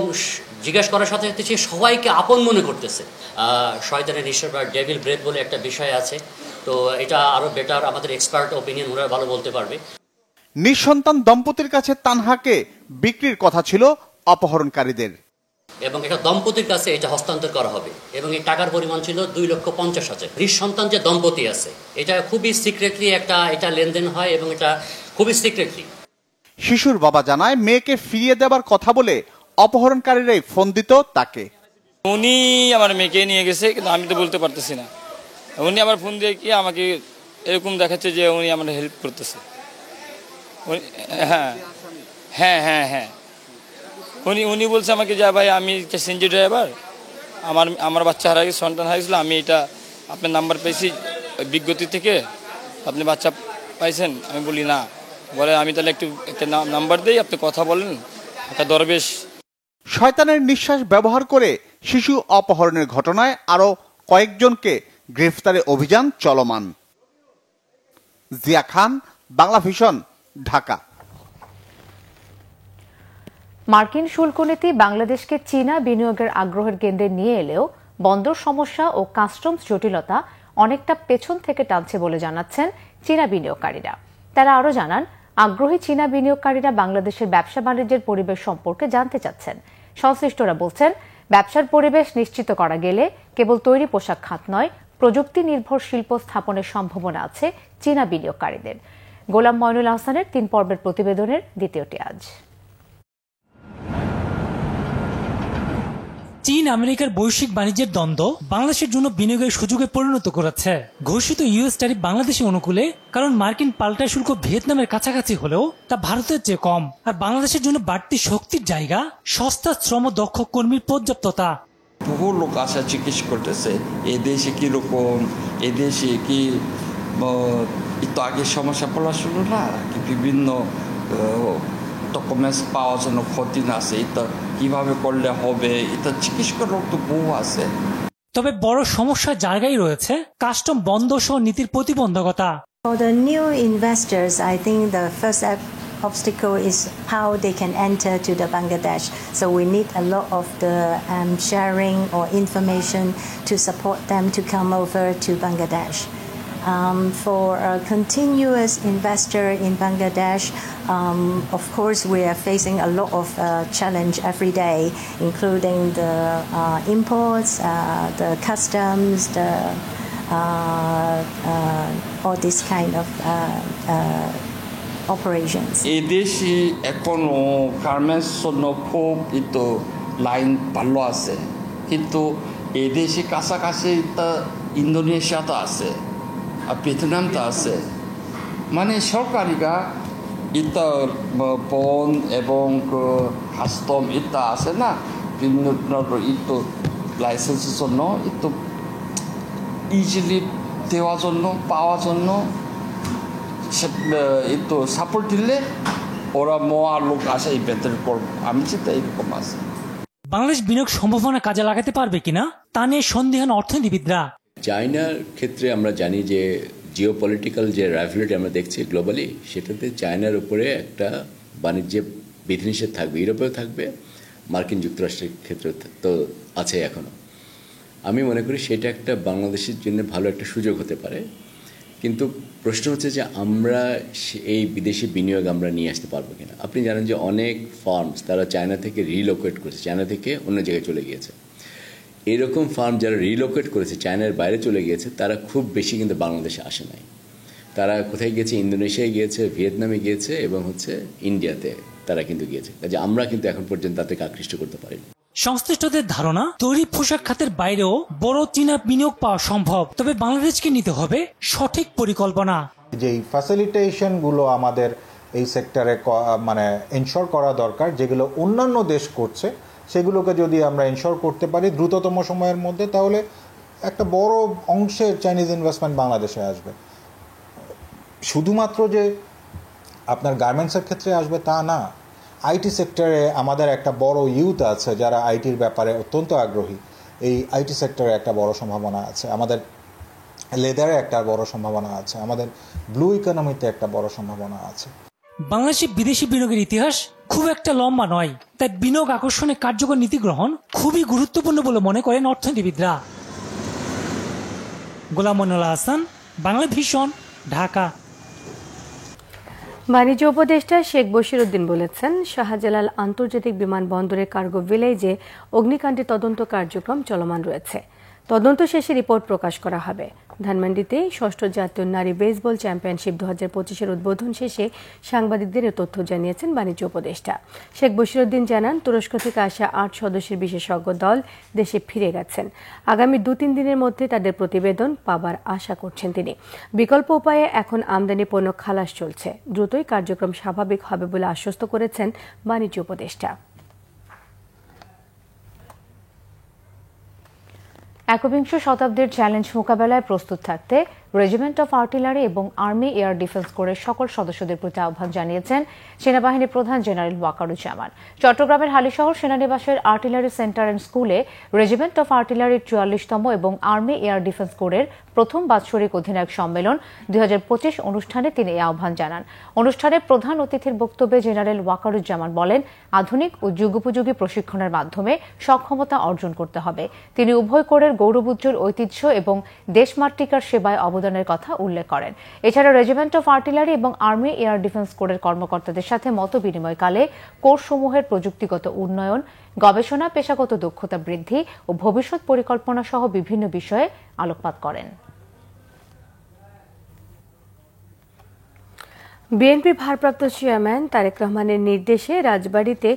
জিজ্ঞেস করার সাথে সাথে সে সবাইকে আপন মনে করতেছে। শয়তানের নিঃশ্বাস বা ডেভিল ব্রেথ বলে একটা বিষয় আছে, তো এটা আরও বেটার, আমাদের এক্সপার্ট ওপিনিয়ন ওরা ভালো বলতে পারবে। নিঃসন্তান দম্পতির কাছে তানহাকে বিক্রির কথা ছিল অপহরণকারীদের এবং এটা দম্পতির কাছে এটা হস্তান্তর করা হবে এবং এই টাকার পরিমাণ ছিল 2,50,000। নিঃসন্তান যে দম্পতি আছে এটা খুবই সিক্রেটলি এটা লেনদেন হয় এবং এটা খুবই সিক্রেটলি। শিশুর বাবা জানায় মেয়েকে ফিরিয়ে দেবার কথা বলে অপহরণকারীরাই ফোন দিত তাকে। উনি আমার মেয়েকে নিয়ে গেছে, কিন্তু আমি তো বলতে পারতেছি না। উনি আমার ফোন দিয়ে কি আমাকে এরকম দেখাচ্ছে যে উনি আমার হেল্প করতেছে। হ্যাঁ হ্যাঁ হ্যাঁ হ্যাঁ উনি বলছে আমাকে যে ভাই আমি সিএনজি ড্রাইভার, আমার বাচ্চা হারা গেছে, সন্তান হারা গেছিল, আমি এটা আপনার নাম্বার পেয়েছি বিজ্ঞপ্তি থেকে, আপনি বাচ্চা পাইছেন? আমি বলি না। বলে আমি তাহলে একটা নাম্বার দিই, আপনি কথা বলেন, একটা দরবেশ। শয়তানের নিঃশ্বাস ব্যবহার করে শিশু অপহরণের ঘটনায় আরো কয়েকজনকে গ্রেফতারে অভিযান চলমান। জিয়া খান, বাংলা ভিশন, ঢাকা। মার্কিন শুল্ক নীতি বাংলাদেশকে চীনা বিনিয়োগের আগ্রহের কেন্দ্রে নিয়ে এলেও বন্দর সমস্যা ও কাস্টমস জটিলতা অনেকটা পেছন থেকে টানছে বলে জানাচ্ছেন চীনা বিনিয়োগকারীরা। তারা আরও জানান, আগ্রহী চীনা বিনিয়োগকারীরা বাংলাদেশের ব্যবসা বাণিজ্যের পরিবেশ সম্পর্কে জানতে চাচ্ছেন। সংশ্লিষ্টরা বলছেন, ব্যবসার পরিবেশ নিশ্চিত করা গেলে কেবল তৈরি পোশাক খাত নয়, প্রযুক্তি নির্ভর শিল্প স্থাপনের সম্ভাবনা আছে চীনা বিনিয়োগকারীদের। গোলাম ময়নুল আহসানের 3 পর্বের প্রতিবেদনের দ্বিতীয়টি আজ। চীন আমেরিকার বৈশ্বিক বাণিজ্যের দ্বন্দ্ব বাংলাদেশের জন্য বিনিয়োগের সুযোগে পরিণত করেছে। ঘোষিত ইউএস ট্যারিফ বাংলাদেশের অনুকূলে, কারণ মার্কিন পাল্টা শুল্ক ভিয়েতনামের কাছাকাছি হলেও তা ভারতের চেয়ে কম। আর বাংলাদেশের জন্য বাড়তি শক্তির জায়গা সস্তা শ্রম দক্ষ কর্মীর পর্যাপ্ততা। বহু লোক আসা জিজ্ঞেস করতেছে এ দেশে কিরকম, এ দেশে কি একটু আগে সমস্যা পড়াশুনো না, কি বিভিন্ন ডকুমেন্টস পাওয়ার জন্য কঠিন আছে, এটা কিভাবে করলে হবে, এটা জিজ্ঞেস করার লোক তো বহু আছে। তবে বড় সমস্যার জায়গায় রয়েছে কাস্টম বন্ধ সহ নীতির প্রতিবন্ধকতা। For the new investors, I think the first obstacle is how they can enter to the Bangladesh. So we need a lot of the sharing or information to support them to come over to Bangladesh. For a continuous investor in Bangladesh, of course, we are facing a lot of challenge every day, including the imports, the customs, the all this kind of operations. এই দেশে এখনো garments জন্য খুব একটু line ভালো আছে, কিন্তু এই দেশে কাছাকাছি ইন্দোনেশিয়াতে আছে আর ভিয়েতনামটা আছে। মানে সরকারিরা এটা বন এবং কাস্টম এটা আছে না, বিভিন্ন একটু লাইসেন্সের জন্য একটু ইজিলি দেওয়ার জন্য পাওয়ার জন্য একটু সাপোর্ট দিলে ওরা মোয়া লোক আসে এই বেতন করবো। আমি চিন্তা এরকম আছে। বাংলাদেশ বিনিয়োগ সম্ভাবনা কাজে লাগাতে পারবে কিনা তা নিয়ে সন্দিহান অর্থনীতিবিদরা। চায়নার ক্ষেত্রে আমরা জানি যে জিওপলিটিক্যাল যে রাইভালিটি আমরা দেখছি গ্লোবালি, সেটাতে চায়নার উপরে একটা বাণিজ্যে বিধিনিষেধ থাকবে, ইউরোপেও থাকবে, মার্কিন যুক্তরাষ্ট্রের ক্ষেত্রে তো আছে এখনও। আমি মনে করি সেটা একটা বাংলাদেশের জন্য ভালো একটা সুযোগ হতে পারে, কিন্তু প্রশ্ন হচ্ছে যে আমরা এই বিদেশি বিনিয়োগ আমরা নিয়ে আসতে পারবো কিনা। আপনি জানেন যে অনেক ফার্মস তারা চায়না থেকে রিলোকেট করেছে, চায়না থেকে অন্য জায়গায় চলে গিয়েছে। এরকম ফার্ম যারা রিলোকেট করেছে, চায়নার বাইরে চলে গিয়েছে, তারা খুব বেশি কিন্তু বাংলাদেশে আসে নাই। তারা কোথায় গিয়েছে? ইন্দোনেশিয়ায় গিয়েছে, ভিয়েতনামে গিয়েছে এবং হচ্ছে ইন্ডিয়াতে তারা কিন্তু গিয়েছে। কাজে আমরা কিন্তু এখন পর্যন্ত তাদেরকে আকৃষ্ট করতে পারিনি। সংশ্লিষ্টদের ধারণা, তৈরি পোশাক খাতের বাইরেও বড় চীনা বিনিয়োগ পাওয়া সম্ভব, তবে বাংলাদেশকে নিতে হবে সঠিক পরিকল্পনা। যেই ফ্যাসিলিটেশন গুলো আমাদের এই সেক্টরে মানে এনশোর করা দরকার, যেগুলো অন্যান্য দেশ করছে, সেগুলোকে যদি আমরা এনশোর করতে পারি দ্রুততম সময়ের মধ্যে, তাহলে একটা বড় অংশের চাইনিজ ইনভেস্টমেন্ট বাংলাদেশে আসবে। শুধুমাত্র যে আপনার গার্মেন্টসের ক্ষেত্রে আসবে তা না, আইটি সেক্টরে আমাদের একটা বড় ইউথ আছে যারা আইটির ব্যাপারে অত্যন্ত আগ্রহী। এই আইটি সেক্টরে একটা বড় সম্ভাবনা আছে, আমাদের লেদারে একটা বড় সম্ভাবনা আছে, আমাদের ব্লু ইকোনমিতে একটা বড় সম্ভাবনা আছে। বাংলাদেশে বিদেশি বিনিয়োগের ইতিহাস খুব একটা লম্বা নয়, তাই বিনিয়োগ আকর্ষণে কার্যকর নীতি গ্রহণ খুবই গুরুত্বপূর্ণ বলে মনে করেন অর্থনীতিবিদরা। গোলাম মনিরুল হাসান, বাংলা ভিশন, ঢাকা। বাণিজ্য উপদেষ্টা শেখ বশিরউদ্দিন বলেছেন, শাহজালাল আন্তর্জাতিক বিমানবন্দরে কার্গো ভিলেজে অগ্নিকাণ্ডের তদন্ত কার্যক্রম চলমান রয়েছে। তদন্ত শেষে রিপোর্ট প্রকাশ করা হবে। ধানমন্ডিতে ৬ষ্ঠ জাতীয় নারী বেসবল চ্যাম্পিয়নশিপ ২০২৫-এর উদ্বোধন শেষে সাংবাদিকদের তথ্য জানিয়েছেন বাণিজ্য উপদেষ্টা। শেখ বশিরউদ্দিন জানান, তুরস্ক থেকে আসা ৮ সদস্যের বিশেষজ্ঞ দল দেশে ফিরে গেছেন। আগামী ২-৩ দিনের মধ্যে তাদের প্রতিবেদন পাবার আশা করছেন তিনি। বিকল্প উপায়ে এখন আমদানি পণ্য খালাস চলছে, দ্রুতই কার্যক্রম স্বাভাবিক হবে বলে আশ্বস্ত করেছেন বাণিজ্য উপদেষ্টা। একবিংশ শতাব্দীর চ্যালেঞ্জ মোকাবেলায় প্রস্তুত থাকতে রেজিমেন্ট অফ আর্টিলারি এবং আর্মি এয়ার ডিফেন্স কোরের সকল সদস্যদের প্রতি আহ্বান জানিয়েছেন সেনাবাহিনী প্রধান জেনারেল ওয়াকারুজ্জামান। চট্টগ্রামের হালিশহর সেনানিবাসের আর্টিলারি সেন্টার অ্যান্ড স্কুলে রেজিমেন্ট অফ আর্টিলারির ৪৪তম এবং আর্মি এয়ার ডিফেন্স কোরের প্রথম বাৎসরিক অধিনায়ক সম্মেলন ২০২৫ অনুষ্ঠানে তিনি এই আহ্বান জানান। অনুষ্ঠানে প্রধান অতিথির বক্তব্যে জেনারেল ওয়াকারুজ্জামান বলেন, আধুনিক ও যুগোপযোগী প্রশিক্ষণের মাধ্যমে সক্ষমতা অর্জন করতে হবে। তিনি উভয় কোরের গৌরবোজ্জ্বল ঐতিহ্য এবং দেশমাতৃকার সেবায় অবদানের কথা উল্লেখ করেন। এছাড়া রেজিমেন্ট অফ আর্টিলারি এবং আর্মি এয়ার ডিফেন্স কোরের কর্মকর্তাদের সাথে মত বিনিময়কালে কোরসমূহের প্রযুক্তিগত উন্নয়ন, গবেষণা, পেশাগত দক্ষতা বৃদ্ধি ও ভবিষ্যৎ পরিকল্পনা সহ বিভিন্ন বিষয়ে আলোকপাত করেন। বিএনপি ভারপ্রাপ্ত চেয়ারম্যান তারেক রহমানের নির্দেশে রাজবাড়ীতে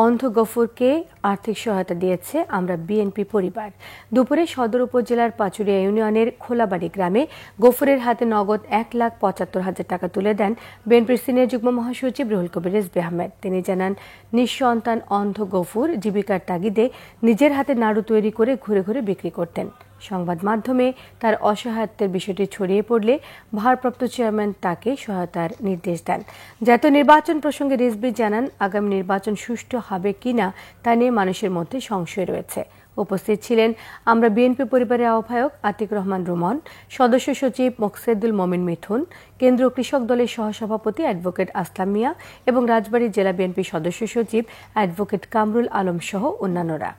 অন্ধ গফুরকে আর্থিক সহায়তা দিয়েছে আমরা বিএনপি পরিবার। দুপুরে সদর উপজেলার পাচুরিয়া ইউনিয়নের খোলাবাড়ি গ্রামে গফুরের হাতে নগদ ১,৭৫,০০০ টাকা তুলে দেন বিএনপির সিনিয়র যুগ্ম মহাসচিব রুহুল কবির রিজভী আহমেদ। তিনি জানান, নিঃসন্তান অন্ধ গফুর জীবিকার তাগিদে নিজের হাতে নাড়ু তৈরি করে ঘুরে ঘুরে বিক্রি করতেন। সংবাদ মাধ্যমে তার অসহায়ত্বের বিষয়টি ছড়িয়ে পড়লে ভারপ্রাপ্ত চেয়ারম্যান তাকে সহায়তার নির্দেশ দেন। জাতীয় নির্বাচন প্রসঙ্গে রিজভী জানান, আগামী নির্বাচন সুষ্ঠু হবে কিনা তা নিয়ে মানুষের মধ্যে সংশয় রয়েছে। উপস্থিত ছিলেন আমরা বিএনপি পরিবারের আহ্বায়ক আতিক রহমান রুমন, সদস্য সচিব মোকসেদুল মমিন মিথুন, কেন্দ্রীয় কৃষক দলের সহসভাপতি অ্যাডভোকেট আসলাম মিয়া এবং রাজবাড়ী জেলা বিএনপি সদস্য সচিব অ্যাডভোকেট কামরুল আলম সহ অন্যান্যরা।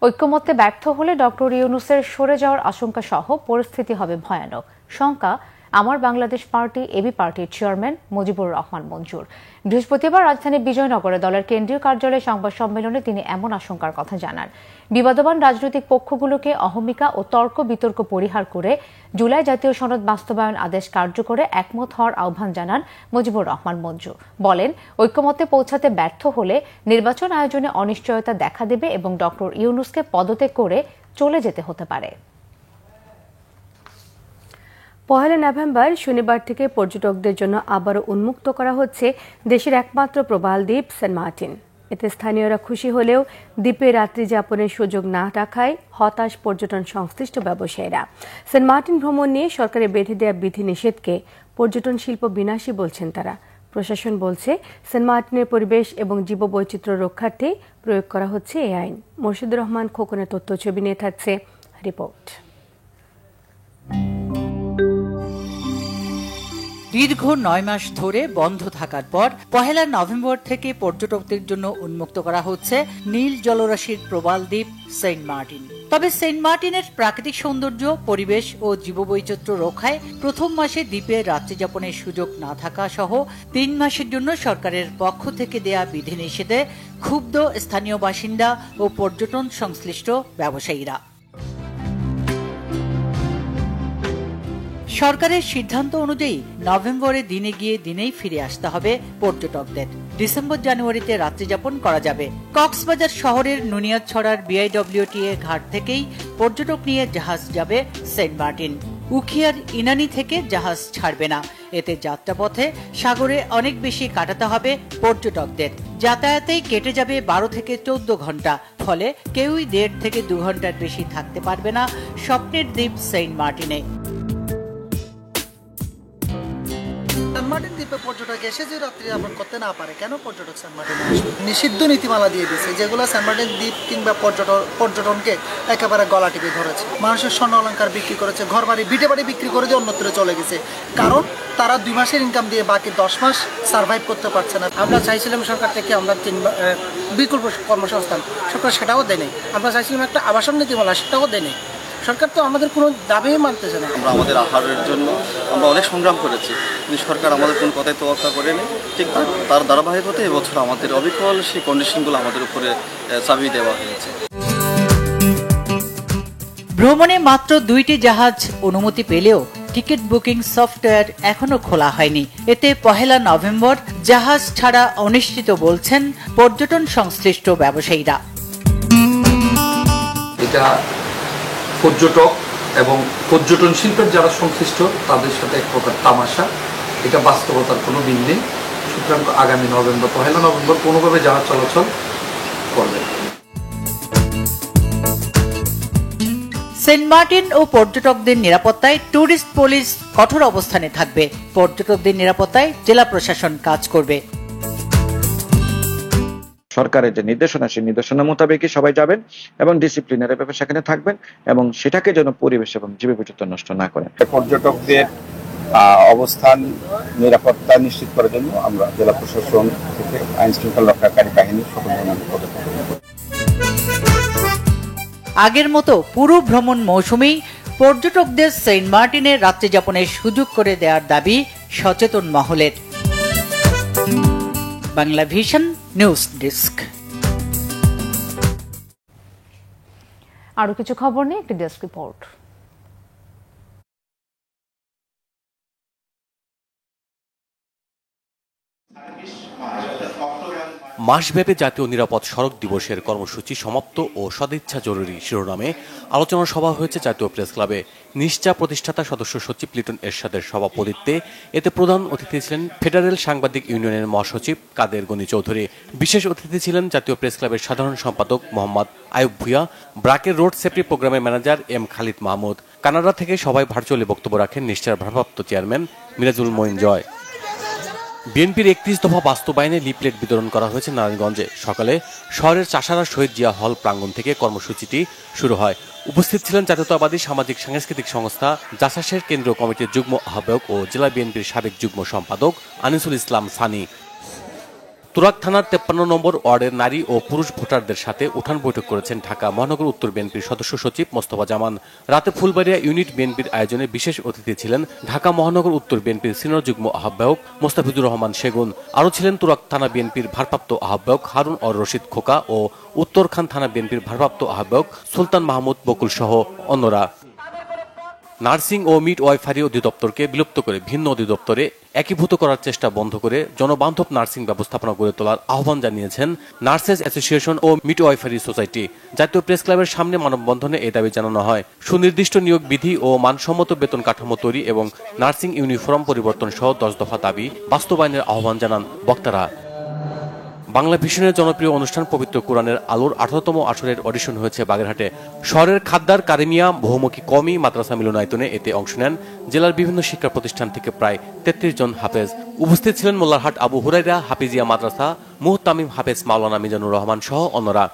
ঐক্যমত্যে ব্যর্থ হলে ডক্টর ইউনূসের সরে যাওয়ার আশঙ্কা সহ পরিস্থিতি হবে ভয়ানক, শঙ্কা আমার বাংলাদেশ পার্টি এবি পার্টির চেয়ারম্যান মুজিবুর রহমান মঞ্জুর। বৃহস্পতিবার রাজধানী বিজয়নগরে দলের কেন্দ্রীয় কার্যালয়ে সংবাদ সম্মেলনে তিনি এমন আশঙ্কার কথা জানান। বিবাদবান রাজনৈতিক পক্ষগুলোকে অহমিকা ও তর্ক বিতর্ক পরিহার করে জুলাই জাতীয় সনদ বাস্তবায়ন আদেশ কার্যকরে একমত হওয়ার আহ্বান জানান মুজিবুর রহমান মঞ্জু। বলেন, ঐক্যমত্যে পৌঁছাতে ব্যর্থ হলে নির্বাচন আয়োজনে অনিশ্চয়তা দেখা দেবে এবং ডক্টর ইউনূসকে পদত্যাগ করে চলে যেতে হতে পারে। ১ নভেম্বর শনিবার থেকে পর্যটকদের জন্য আবারও উন্মুক্ত করা হচ্ছে দেশের একমাত্র প্রবাল দ্বীপ সেন্ট মার্টিন। এতে স্থানীয়রা খুশি হলেও দ্বীপে রাত্রি যাপনের সুযোগ না রাখায় হতাশ পর্যটন সংশ্লিষ্ট ব্যবসায়ীরা। সেন্ট মার্টিন ভ্রমণ নিয়ে সরকারের বেঁধে দেওয়া বিধিনিষেধকে পর্যটন শিল্প বিনাশী বলছেন তারা। প্রশাসন বলছে, সেন্ট মার্টিনের পরিবেশ এবং জীববৈচিত্র্য রক্ষার্থে প্রয়োগ করা হচ্ছে এই আইন। মোর্শেদুর রহমান খোকনের তথ্য ছবি নিয়ে থাকছে রিপোর্ট। দীর্ঘ ৯ মাস ধরে বন্ধ থাকার পর ১ নভেম্বর থেকে পর্যটকদের জন্য উন্মুক্ত করা হচ্ছে নীল জলরাশির প্রবাল দ্বীপ সেন্ট মার্টিন। তবে সেন্ট মার্টিনের প্রাকৃতিক সৌন্দর্য, পরিবেশ ও জীববৈচিত্র্য রক্ষায় প্রথম মাসে দ্বীপে রাত্রিযাপনের সুযোগ না থাকা সহ 3 মাসের জন্য সরকারের পক্ষ থেকে দেয়া বিধিনিষেধে ক্ষুব্ধ স্থানীয় বাসিন্দা ও পর্যটন সংশ্লিষ্ট ব্যবসায়ীরা। সরকারের সিদ্ধান্ত অনুযায়ী নভেম্বরে দিনে গিয়ে দিনেই ফিরে আসতে হবে পর্যটকদের। ডিসেম্বর জানুয়ারিতে রাত্রিযাপন করা যাবে। কক্সবাজার শহরের নুনিয়াছড়ার বিআইডব্লিউটিএ ঘাট থেকেই পর্যটক নিয়ে জাহাজ যাবে সেন্ট মার্টিন। উখিয়ার ইনানি থেকে জাহাজ ছাড়বে না। এতে যাত্রাপথে সাগরে অনেক বেশি কাটাতে হবে পর্যটকদের। যাতায়াতেই কেটে যাবে 12 থেকে 14 ঘন্টা। ফলে কেউই 1.5 থেকে 2 ঘন্টার বেশি থাকতে পারবে না স্বপ্নের দ্বীপ সেন্ট মার্টিনে। সেন্ট মার্টিন দ্বীপে পর্যটক এসে যে রাত্রি যাপন করতে না পারে, কেন পর্যটক সেন্ট মার্টিনে আসবে? নিষিদ্ধ নীতিমালা দিয়ে দিচ্ছে, যেগুলো সেন্ট মার্টিন দ্বীপ কিংবা পর্যটনকে একেবারে গলা টিপে ধরেছে। মানুষের স্বর্ণ অলঙ্কার বিক্রি করেছে, ঘর বাড়ি ভিটে বাড়ি বিক্রি করে দিয়ে অন্যত্র চলে গেছে, কারণ তারা 2 মাসের ইনকাম দিয়ে বাকি 10 মাস সার্ভাইভ করতে পারছে না। আমরা চাইছিলাম সরকার থেকে আমরা বিকল্প কর্মসংস্থান, সরকার সেটাও দেয়নি। আমরা চাইছিলাম একটা আবাসন নীতিমালা, সেটাও দেয়নি। সরকার তো আমাদের কোনো দাবি মানতেছে না। আমরা আমাদের আহারের জন্য আমরা অনেক সংগ্রাম করেছি, কিন্তু সরকার আমাদের কোনো কথাই তোয়াক্কা করেনি। ঠিক তার ধারাবাহিকতা এবছর আমাদের অবিকল সেই কন্ডিশনগুলো আমাদের উপরে চাপিয়ে দেওয়া হয়েছে। ভ্রমণে মাত্র 2টি জাহাজ অনুমতি পেলেও টিকিট বুকিং সফটওয়্যার এখনো খোলা হয়নি। এতে 1 নভেম্বর জাহাজ ছাড়া অনিশ্চিত বলছেন পর্যটন সংশ্লিষ্ট ব্যবসায়ীরা। এটা পর্যটক এবং পর্যটন শিল্পের যারা সংশ্লিষ্ট তাদের সাথে এক প্রকার তামাশা, এটা বাস্তবতার কোনো মিল নেই। সুতরাং আগামী নভেম্বর 1 নভেম্বর কোনোভাবে জাহাজ চলাচল করবে। সেন্ট মার্টিন ও পর্যটকদের নিরাপত্তায় ট্যুরিস্ট পুলিশ কঠোর অবস্থানে থাকবে। পর্যটকদের নিরাপত্তায় জেলা প্রশাসন কাজ করবে। সরকারের যে নির্দেশনা, সেই নির্দেশনা মোতাবেকই সবাই যাবেন এবং ডিসিপ্লিনের ব্যাপারে সেখানে থাকবেন এবং সেটাকে যেন পরিবেশ এবং জীববৈচিত্র্য নষ্ট না করেন। পর্যটকদের অবস্থান নিরাপত্তা নিশ্চিত করার জন্য আমরা জেলা প্রশাসন থেকে আইন শৃঙ্খলা রক্ষাকারী বাহিনীর সকল ধরনের পদক্ষেপ নেব। আগের মতো পুরো ভ্রমণ মৌসুমেই পর্যটকদের সেন্ট মার্টিনে রাত্রিযাপনের সুযোগ করে দেওয়ার দাবি সচেতন মহলের। Bangla vision news desk. আরো কিছু খবর নিয়ে একটি ডেস্ক রিপোর্ট। মাসব্যাপী জাতীয় নিরাপদ সড়ক দিবসের কর্মসূচি সমাপ্ত ও সদিচ্ছা জরুরি শিরোনামে আলোচনা সভা হয়েছে জাতীয় প্রেস ক্লাবে। নিশ্চা প্রতিষ্ঠাতা সদস্য সচিব লিটন এরশাদের সভাপতিত্বে এতে প্রধান অতিথি ছিলেন ফেডারেল সাংবাদিক ইউনিয়নের মহাসচিব কাদের গনি চৌধুরী। বিশেষ অতিথি ছিলেন জাতীয় প্রেস ক্লাবের সাধারণ সম্পাদক মোহাম্মদ আয়ুব ভুঁইয়া, ব্রাকের রোড সেফটি প্রোগ্রামের manager M Khalid Mahmud. Canada থেকে সবাই ভার্চুয়ালি বক্তব্য রাখেন নিশ্চার ভারপ্রাপ্ত চেয়ারম্যান মিরাজুল মঈন জয়। বিএনপির 31 দফা বাস্তবায়নে লিফলেট বিতরণ করা হয়েছে নারায়ণগঞ্জে। সকালে শহরের চাষারা শহীদ জিয়া হল প্রাঙ্গণ থেকে কর্মসূচিটি শুরু হয়। উপস্থিত ছিলেন জাতীয়তাবাদী সামাজিক সাংস্কৃতিক সংস্থা জাসাসের কেন্দ্রীয় কমিটির যুগ্ম আহ্বায়ক ও জেলা বিএনপির সাবেক যুগ্ম সম্পাদক আনিসুল ইসলাম সানি। তুরাগ থানার 53 নম্বর ওয়ার্ডের নারী ও পুরুষ ভোটারদের সাথে উঠান বৈঠক করেছেন ঢাকা মহানগর উত্তর বিএনপির সদস্য সচিব মোস্তফা জামান। রাতে ফুলবাড়িয়া ইউনিট বিএনপির আয়োজনে বিশেষ অতিথি ছিলেন ঢাকা মহানগর উত্তর বিএনপির সিনিয়র যুগ্ম আহ্বায়ক মোস্তাফিজুর রহমান সেগুন। আরও ছিলেন তুরাগ থানা বিএনপির ভারপ্রাপ্ত আহ্বায়ক হারুন অর রশিদ খোকা ও উত্তরখান থানা বিএনপির ভারপ্রাপ্ত আহ্বায়ক সুলতান মাহমুদ বকুল সহ অন্যরা। নার্সিং ও মিড ওয়াইফারি অধিদপ্তরকে বিলুপ্ত করে ভিন্ন অধিদপ্তরে একীভূত করার চেষ্টা বন্ধ করে জনবান্ধব নার্সিং ব্যবস্থাপনা গড়ে তোলার আহ্বান জানিয়েছেন নার্সেস অ্যাসোসিয়েশন ও মিড ওয়াইফারি সোসাইটি। জাতীয় প্রেস ক্লাবের সামনে মানববন্ধনে এই দাবি জানানো হয়। সুনির্দিষ্ট নিয়োগ বিধি ও মানসম্মত বেতন কাঠামো তৈরি এবং নার্সিং ইউনিফর্ম পরিবর্তন সহ 10 দফা দাবি বাস্তবায়নের আহ্বান জানান বক্তারা। বাংলা ভিশনের জনপ্রিয় অনুষ্ঠান পবিত্র কোরআনের আলোর 18তম আসরের অডিশন হয়েছে বাগেরহাটে। শহরের খাদ্দার কারিমিয়া বহুমুখী কওমি মাদ্রাসা মিলনায়তনে এতে অংশ নেন জেলার বিভিন্ন শিক্ষা প্রতিষ্ঠান থেকে প্রায় 33 জন হাফেজ। উপস্থিত ছিলেন মোল্লারহাট আবু হুরাইরা হাফিজিয়া মাদ্রাসা মুহতামিম হাফেজ মাওলানা মিজানুর রহমান সহ অন্যরা।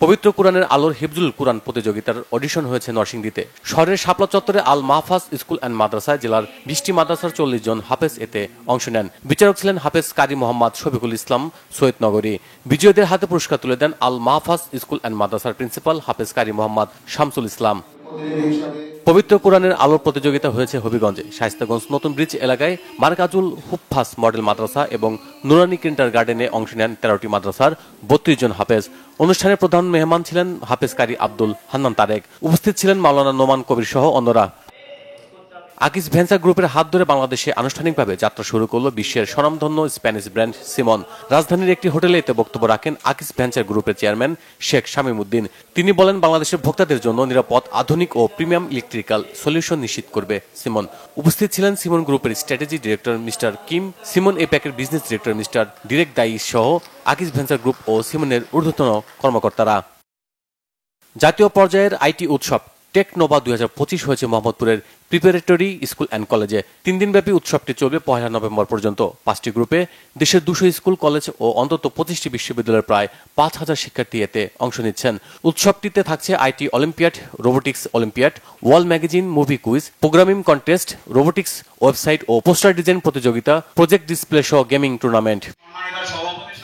পবিত্র কুরআনের আলোর হিফজুল কুরআন প্রতিযোগিতার অডিশন হয়েছে নরসিংদীতে। শহরের শাপলা চত্বরে আল মাহফাজ স্কুল অ্যান্ড মাদ্রাসায় জেলার 20টি মাদ্রাসার 40 জন হাফেজ এতে অংশ নেন। বিচারক ছিলেন হাফেজ কারি মোহাম্মদ শফিকুল ইসলাম সৈয়দ নগরী। বিজয়ীদের হাতে পুরস্কার তুলে দেন আল মাহফাজ স্কুল অ্যান্ড মাদ্রাসার প্রিন্সিপাল হাফেজ কারি মোহাম্মদ শামসুল ইসলাম। পবিত্র কুরআনের আলোর প্রতিযোগিতা হয়েছে হবিগঞ্জে। শায়েস্তাগঞ্জ নতুন ব্রিজ এলাকায় মার্কাজুল হুফফাজ মডেল মাদ্রাসা এবং নুরানি কিন্ডার গার্ডেনে অংশ নেন 13টি মাদ্রাসার 32 জন হাফেজ। অনুষ্ঠানে প্রধান মেহমান ছিলেন হাফেজ কারি আব্দুল হান্নান তারেক। উপস্থিত ছিলেন মাওলানা নোমান কবির সহ অন্যরা। আকিস ভেঞ্চার গ্রুপের হাত ধরে বাংলাদেশে আনুষ্ঠানিকভাবে যাত্রা শুরু করল বিশ্বের স্বনামধন্য স্প্যানিশ ব্র্যান্ড সিমন। রাজধানীর একটি হোটেলে এতে বক্তব্য রাখেন আকিস ভেঞ্চার গ্রুপের চেয়ারম্যান শেখ শামীম উদ্দিন। তিনি বলেন, বাংলাদেশের ভোক্তাদের জন্য নিরাপদ, আধুনিক ও প্রিমিয়াম ইলেকট্রিক্যাল সলিউশন নিশ্চিত করবে সিমন। উপস্থিত ছিলেন সিমন গ্রুপের strategy director mister Kim, Simon এপ্যাকের business director mister Derek Dice সহ আকিস ভেঞ্চার গ্রুপ ও সিমনের ঊর্ধ্বতন কর্মকর্তারা। জাতীয় পর্যায়ের আইটি উৎসব টেকনোভা 2025 হয়েছে মোহাম্মদপুরের প্রিপারেটরি স্কুল অ্যান্ড কলেজে। 3 দিনব্যাপী উৎসবটি চলবে 1 নভেম্বর পর্যন্ত। 5টি গ্রুপে দেশের 200 স্কুল, কলেজ ও অন্তত 25টি বিশ্ববিদ্যালয়ের প্রায় 5000 শিক্ষার্থী এতে অংশ নিচ্ছেন। উৎসবটিতে থাকছে IT olympiad, robotics olympiad, wall magazine movie quiz, programming contest, robotics website ও পোস্টার ডিজাইন প্রতিযোগিতা, প্রজেক্ট ডিসপ্লে সহ গেমিং টুর্নামেন্ট।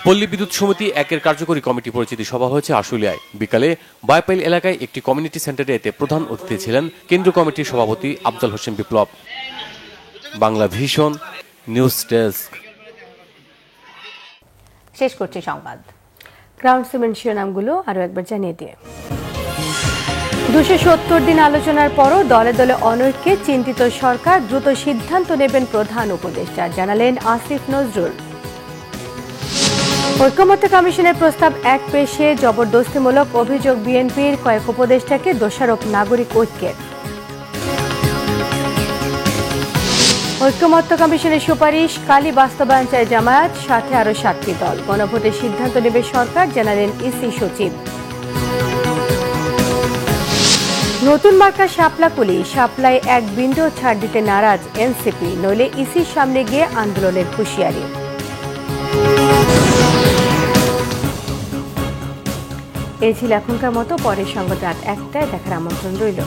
পল্লী বিদ্যুৎ সমিতি 1-এর কার্যকরী কমিটি পরিচিতি সভা হয়েছে আশুলিয়ায়। বিকালে বায়পাইল এলাকায় একটি কমিউনিটি সেন্টারে এতে প্রধান অতিথি ছিলেন কেন্দ্রীয় কমিটির সভাপতি Afzal Hossain Biplob. Bangla vision news desk. শেষ করছি সংবাদ। গ্রাউন্ড সিমেন্ট শিরোনামগুলো আরো একবার জানিয়ে দিয়ে 270 দিন আলোচনার পরও দলে দলে অনৈক্যে চিন্তিত সরকার, দ্রুত সিদ্ধান্ত নেবেন প্রধান উপদেষ্টা, জানালেন আসিফ নজরুল। ঐকমত্য কমিশনের প্রস্তাব এক পেশে জবরদস্তিমূলক অভিযোগ বিএনপির, কয়েক উপদেষ্টাকে দোষারোপ নাগরিক ঐক্যের। ঐকমত্য কমিশনের সুপারিশ কালই বাস্তবায়ন চায় জামায়াত, সাথে আরো 7টি দল। গণভোটের সিদ্ধান্ত নেবে সরকার, জানালেন ইসি সচিব। নতুন মার্কা শাপলা কুলি, শাপলায় 1 বিন্দু ছাড় দিতে নারাজ এনসিপি, নইলে ইসির সামনে গিয়ে আন্দোলনের হুঁশিয়ারি। এই ছিল এখনকার মতো। পরের সংবাদ রাত 1টায় দেখার আমন্ত্রণ রইল।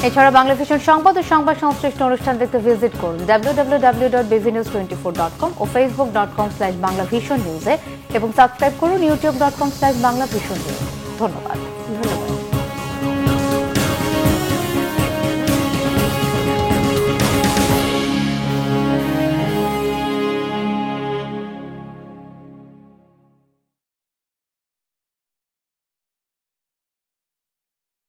এছাড়া বাংলা ভিশন সংবাদ ও সংবাদ সংশ্লিষ্ট অনুষ্ঠান দেখতে ভিজিট করুন www.bvnews24.com ও facebook.com/banglavisionnews এবং সাবস্ক্রাইব করুন youtube.com/banglavisionnews। ধন্যবাদ।